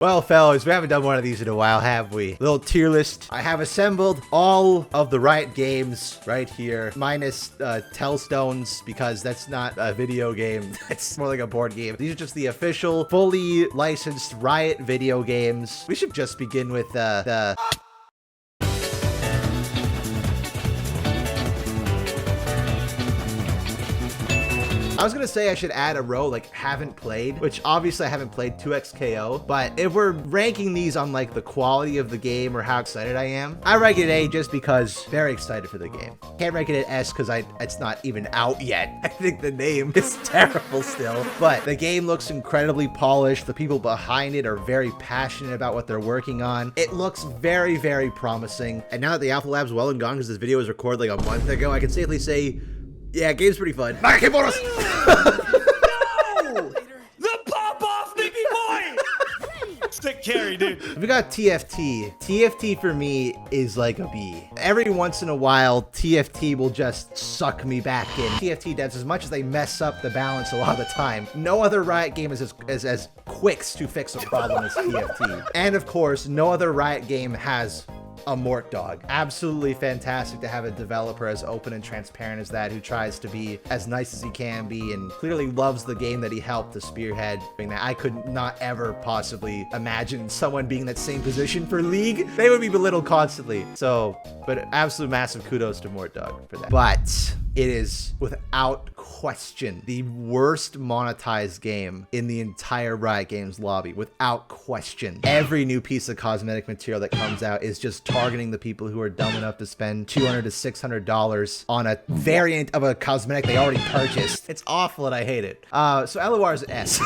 Well, fellas, we haven't done one of these in a while, have we? Little tier list. I have assembled all of the Riot games right here, minus Tellstones, because that's not a video game. That's more like a board game. These are just the official, fully licensed Riot video games. We should just begin with the I was gonna say I should add a row like haven't played, which obviously I haven't played 2xKO, but if we're ranking these on like the quality of the game or how excited I am, I rank it A just because very excited for the game. Can't rank it at S because it's not even out yet. I think the name is terrible still, but the game looks incredibly polished. The people behind it are very passionate about what they're working on. It looks very, very promising. And now that the Alpha Lab's well and gone because this video was recorded like a month ago, I can safely say, yeah, game's pretty fun. No! The pop-off, baby boy! Stick carry, dude. We got TFT. TFT for me is like a B. Every once in a while, TFT will just suck me back in. TFT does, as much as they mess up the balance a lot of the time, no other Riot game is as quick to fix a problem as TFT. And of course, no other Riot game has a Mort dog. Absolutely fantastic to have a developer as open and transparent as that, who tries to be as nice as he can be and clearly loves the game that he helped to spearhead. I could not ever possibly imagine someone being in that same position for League. They would be belittled constantly. So, but absolute massive kudos to Mort dog for that. But it is without question the worst monetized game in the entire Riot Games lobby, without question. Every new piece of cosmetic material that comes out is just targeting the people who are dumb enough to spend $200 to $600 on a variant of a cosmetic they already purchased. It's awful and I hate it. So LOR is an S.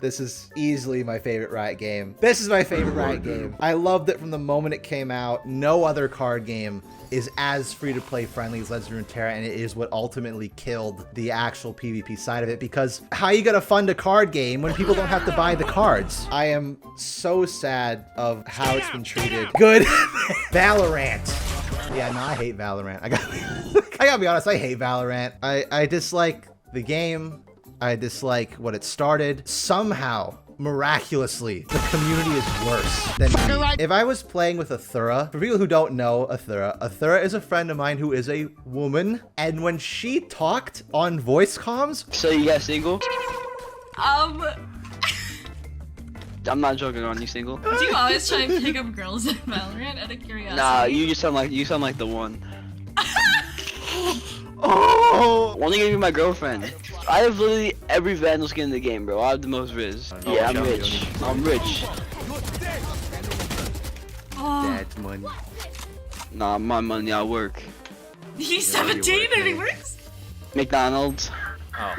This is easily my favorite Riot game. This is my favorite Riot game. I loved it from the moment it came out. No other card game is as free-to-play friendly as Legends of Runeterra, and it is what ultimately killed the actual PvP side of it, because how you gonna fund a card game when people don't have to buy the cards? I am so sad of how it's been treated. Good. Valorant. Yeah, no, I hate Valorant. I gotta be honest, I hate Valorant. I dislike the game. I dislike what it started. Somehow, miraculously, the community is worse than me. If I was playing with Athura, for people who don't know Athura is a friend of mine who is a woman, and when she talked on voice comms... So you got single? I'm not joking. On you single? Do you always try and pick up girls in Valorant out of curiosity? Nah, you sound like the one. Oh, I want to give you my girlfriend. I have literally every Vandal skin in the game, bro. I have the most Riz. Yeah, I'm rich. I'm rich. Dad's money. Nah, my money, I work. He's 17 and he works? McDonald's. Oh.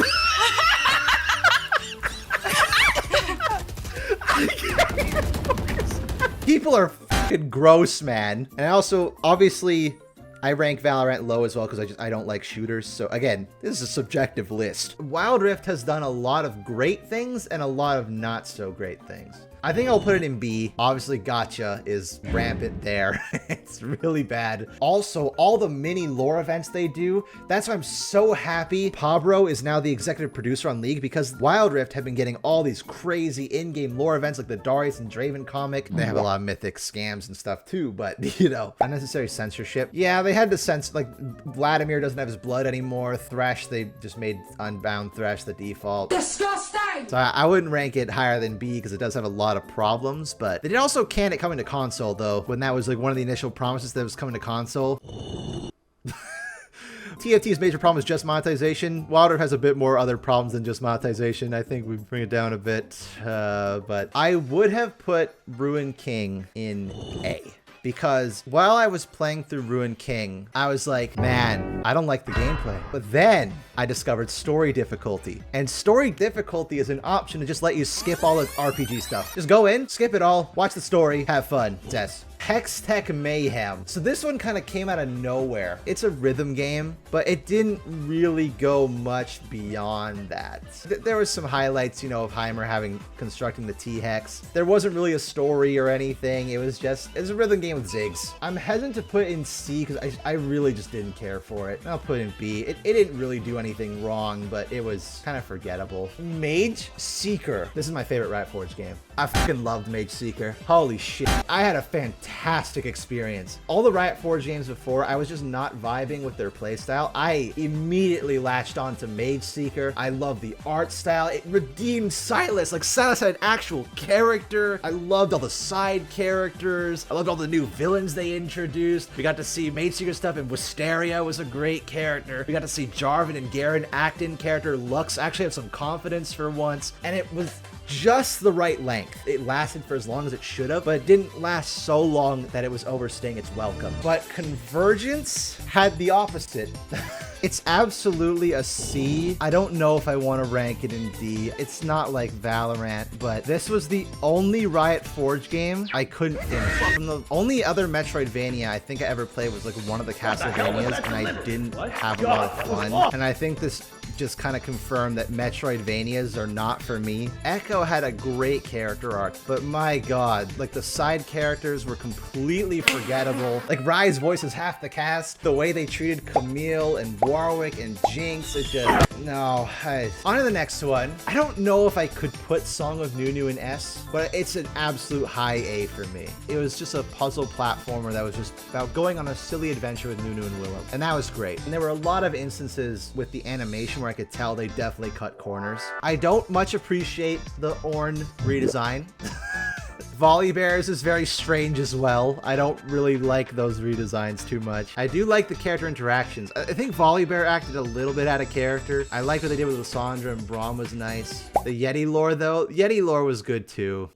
People are fucking gross, man. And also, obviously, I rank Valorant low as well because I don't like shooters. So again, this is a subjective list. Wild Rift has done a lot of great things and a lot of not so great things. I think I'll put it in B. Obviously, Gacha is rampant there. It's really bad. Also, all the mini lore events they do, that's why I'm so happy Pabro is now the executive producer on League, because Wild Rift have been getting all these crazy in-game lore events like the Darius and Draven comic. They have a lot of mythic scams and stuff too, but you know, unnecessary censorship. Yeah, they had to censor, like Vladimir doesn't have his blood anymore. Thresh, they just made Unbound Thresh the default. Disgusting! So I wouldn't rank it higher than B because it does have a lot of problems, but they did also can it coming to console though, when that was like one of the initial promises that it was coming to console. TFT's major problem is just monetization. Wild Rift has a bit more other problems than just monetization. I think we bring it down a bit, but I would have put Ruin King in A. Because while I was playing through Ruin King, I was like, man, I don't like the gameplay. But then I discovered story difficulty. And story difficulty is an option to just let you skip all the RPG stuff. Just go in, skip it all, watch the story, have fun. It's S. Hextech Mayhem. So this one kind of came out of nowhere. It's a rhythm game, but it didn't really go much beyond that. There was some highlights, you know, of Heimer constructing the T-Hex. There wasn't really a story or anything. It was a rhythm game with Ziggs. I'm hesitant to put in C because I really just didn't care for it. I'll put in B. It didn't really do anything wrong, but it was kind of forgettable. Mage Seeker. This is my favorite Riot Forge game. I fucking loved Mage Seeker. Holy shit. I had a fantastic experience. All the Riot Forge games before, I was just not vibing with their playstyle. I immediately latched on to Mage Seeker. I love the art style. It redeemed Silas. Like, Silas had an actual character. I loved all the side characters. I loved all the new villains they introduced. We got to see Mage Seeker stuff, and Wisteria was a great character. We got to see Jarvan and Garen act in character. Lux actually had some confidence for once, and it was just the right length. It lasted for as long as it should have, but it didn't last so long that it was overstaying its welcome. But Convergence had the opposite. It's absolutely a C. I don't know if I want to rank it in D. It's not like Valorant, but this was the only Riot Forge game I couldn't finish. From the only other Metroidvania I think I ever played was like one of the Castlevanias, and I didn't have a lot of fun. And I think this just kind of confirmed that Metroidvanias are not for me. Echo had a great character arc, but my god, like the side characters were completely forgettable. Like Rai's voice is half the cast. The way they treated Camille and Warwick and Jinx, it just, no. On to the next one. I don't know if I could put Song of Nunu in S, but it's an absolute high A for me. It was just a puzzle platformer that was just about going on a silly adventure with Nunu and Willow, and that was great. And there were a lot of instances with the animation where I could tell they definitely cut corners. I don't much appreciate the Ornn redesign. Volibears is very strange as well. I don't really like those redesigns too much. I do like the character interactions. I think Volibear acted a little bit out of character. I liked what they did with Lissandra and Braum was nice. The Yeti lore though, Yeti lore was good too.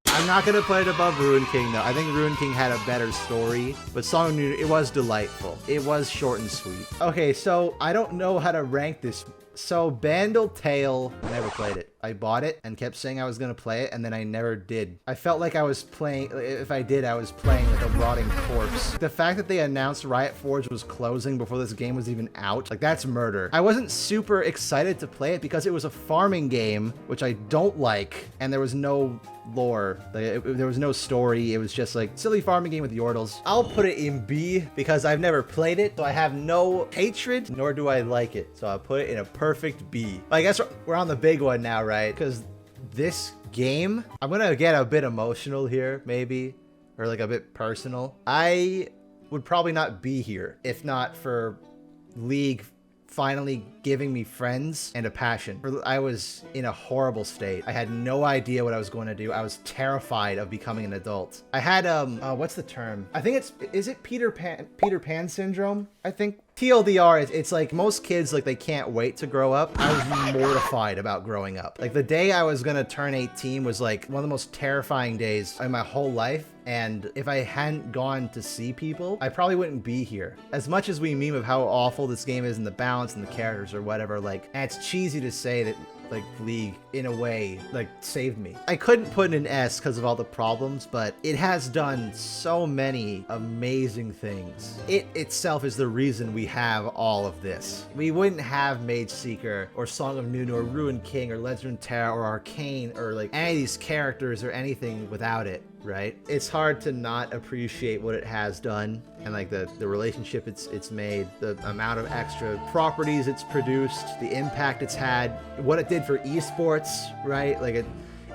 I'm not gonna put it above Ruin King though. I think Ruin King had a better story, but Song of Nunu, it was delightful. It was short and sweet. Okay, so I don't know how to rank this. So Bandle Tale, I never played it. I bought it and kept saying I was gonna play it, and then I never did. I felt like I was playing, if I did, I was playing with a rotting corpse. The fact that they announced Riot Forge was closing before this game was even out, like that's murder. I wasn't super excited to play it because it was a farming game, which I don't like, and there was no lore. There was no story. It was just like silly farming game with Yordles. I'll put it in B because I've never played it, so I have no hatred, nor do I like it. So I'll put it in a perfect B. I guess we're on the big one now, right? Because this game, I'm gonna get a bit emotional here, maybe, or like a bit personal. I would probably not be here if not for League finally giving me friends and a passion. I was in a horrible state. I had no idea what I was going to do. I was terrified of becoming an adult. I had what's the term? I think is it Peter Pan syndrome? I think. TLDR, it's like most kids, like they can't wait to grow up. I was mortified about growing up. Like the day I was gonna turn 18 was like one of the most terrifying days in my whole life. And if I hadn't gone to see people, I probably wouldn't be here. As much as we meme of how awful this game is and the balance and the characters or whatever, like, and it's cheesy to say that like League in a way like saved me. I couldn't put in an S because of all the problems, but it has done so many amazing things. It itself is the reason we have all of this. We wouldn't have Mage Seeker or Song of Nunu or Ruin King or Legend of Terra or Arcane or like any of these characters or anything without it, right? It's hard to not appreciate what it has done and like the relationship it's made, the amount of extra properties it's produced, the impact it's had, what it did for esports, right? Like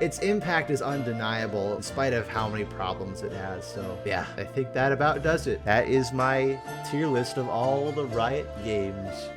its impact is undeniable in spite of how many problems it has. So yeah, I think that about does it. That is my tier list of all the Riot games.